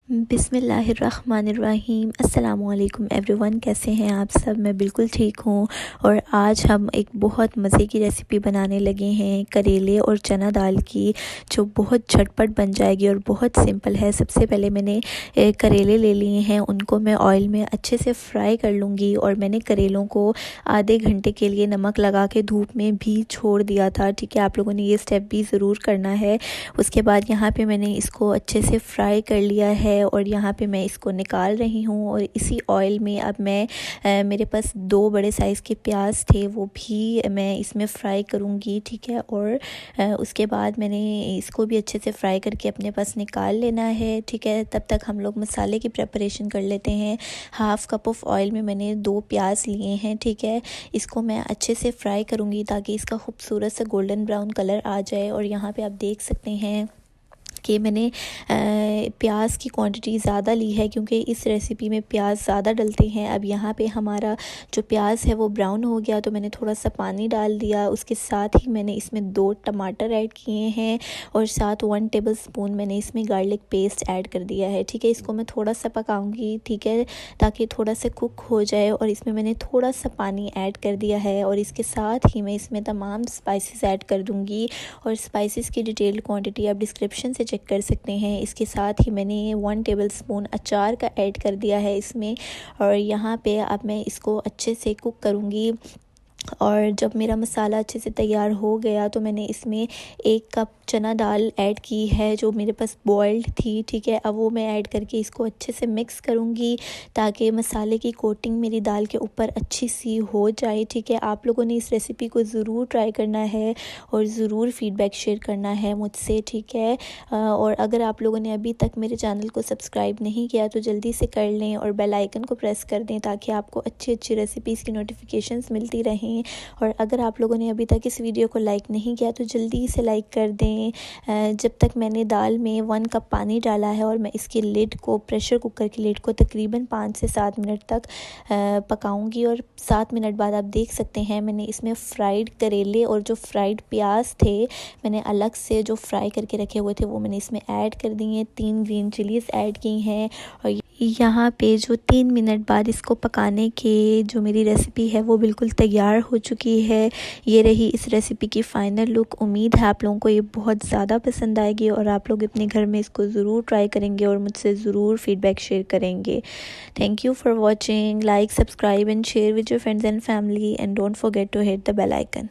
बिस्मिल्लाहिर्रहमानिर्रहीम। अस्सलामुअलैकुम एवरीवन, कैसे हैं आप सब। मैं बिल्कुल ठीक हूँ। और आज हम एक बहुत मज़े की रेसिपी बनाने लगे हैं करेले और चना दाल की, जो बहुत झटपट बन जाएगी और बहुत सिंपल है। सबसे पहले मैंने करेले ले लिए हैं, उनको मैं ऑयल में अच्छे से फ्राई कर लूँगी। और मैंने करेलों को आधे घंटे के लिए नमक लगा के धूप में भी छोड़ दिया था। ठीक है, आप लोगों ने ये स्टेप भी ज़रूर करना है। उसके बाद यहाँ पे मैंने इसको अच्छे से फ्राई कर लिया है और यहाँ पे मैं इसको निकाल रही हूँ। और इसी ऑयल में अब मैं मेरे पास 2 बड़े साइज़ के प्याज थे, वो भी मैं इसमें फ्राई करूँगी। ठीक है, और उसके बाद मैंने इसको भी अच्छे से फ्राई करके अपने पास निकाल लेना है। ठीक है, तब तक हम लोग मसाले की प्रिपरेशन कर लेते हैं। हाफ़ कप ऑफ ऑयल में मैंने 2 प्याज लिए हैं। ठीक है, इसको मैं अच्छे से फ्राई करूँगी ताकि इसका खूबसूरत सा गोल्डन ब्राउन कलर आ जाए। और यहाँ पे आप देख सकते हैं कि मैंने प्याज की क्वांटिटी ज़्यादा ली है, क्योंकि इस रेसिपी में प्याज ज़्यादा डलते हैं। अब यहाँ पे हमारा जो प्याज है वो ब्राउन हो गया, तो मैंने थोड़ा सा पानी डाल दिया। उसके साथ ही मैंने इसमें 2 टमाटर ऐड किए हैं और साथ 1 टेबलस्पून मैंने इसमें गार्लिक पेस्ट ऐड कर दिया है। ठीक है, इसको मैं थोड़ा सा पकाऊंगी, ठीक है, ताकि थोड़ा सा कुक हो जाए। और इसमें मैंने थोड़ा सा पानी ऐड कर दिया है और इसके साथ ही मैं इसमें तमाम स्पाइसेस ऐड कर दूँगी। और स्पाइसेस की डिटेल्ड क्वांटिटी आप डिस्क्रिप्शन से चेक कर सकते हैं। इसके साथ ही मैंने 1 टेबलस्पून अचार का ऐड कर दिया है इसमें। और यहाँ पे अब मैं इसको अच्छे से कुक करूँगी। और जब मेरा मसाला अच्छे से तैयार हो गया तो मैंने इसमें 1 कप चना दाल ऐड की है, जो मेरे पास बॉइल्ड थी। ठीक है, अब वो मैं ऐड करके इसको अच्छे से मिक्स करूँगी ताकि मसाले की कोटिंग मेरी दाल के ऊपर अच्छी सी हो जाए। ठीक है, आप लोगों ने इस रेसिपी को ज़रूर ट्राई करना है और ज़रूर फ़ीडबैक शेयर करना है मुझसे। ठीक है, और अगर आप लोगों ने अभी तक मेरे चैनल को सब्सक्राइब नहीं किया तो जल्दी से कर लें और बेल आइकन को प्रेस कर दें ताकि आपको अच्छी अच्छी रेसिपीज़ की नोटिफिकेशंस मिलती रहें। और अगर आप लोगों ने अभी तक इस वीडियो को लाइक नहीं किया तो जल्दी से लाइक कर दें। जब तक मैंने दाल में 1 कप पानी डाला है और मैं इसके लिड को, प्रेशर कुकर की लिड को तकरीबन 5 से 7 मिनट तक पकाऊंगी। और 7 मिनट बाद आप देख सकते हैं मैंने इसमें फ्राइड करेले और जो फ्राइड प्याज थे मैंने अलग से जो फ्राई करके रखे हुए थे वो मैंने इसमें ऐड कर दिए। 3 ग्रीन चिलीज़ ऐड की हैं। और यहाँ पे जो 3 मिनट बाद इसको पकाने के जो मेरी रेसिपी है वो बिल्कुल तैयार हो चुकी है। ये रही इस रेसिपी की फ़ाइनल लुक। उम्मीद है आप लोगों को ये बहुत ज़्यादा पसंद आएगी और आप लोग अपने घर में इसको ज़रूर ट्राई करेंगे और मुझसे ज़रूर फ़ीडबैक शेयर करेंगे। Thank you for watching. Like, subscribe and share with your friends and family and don't forget to hit the bell icon.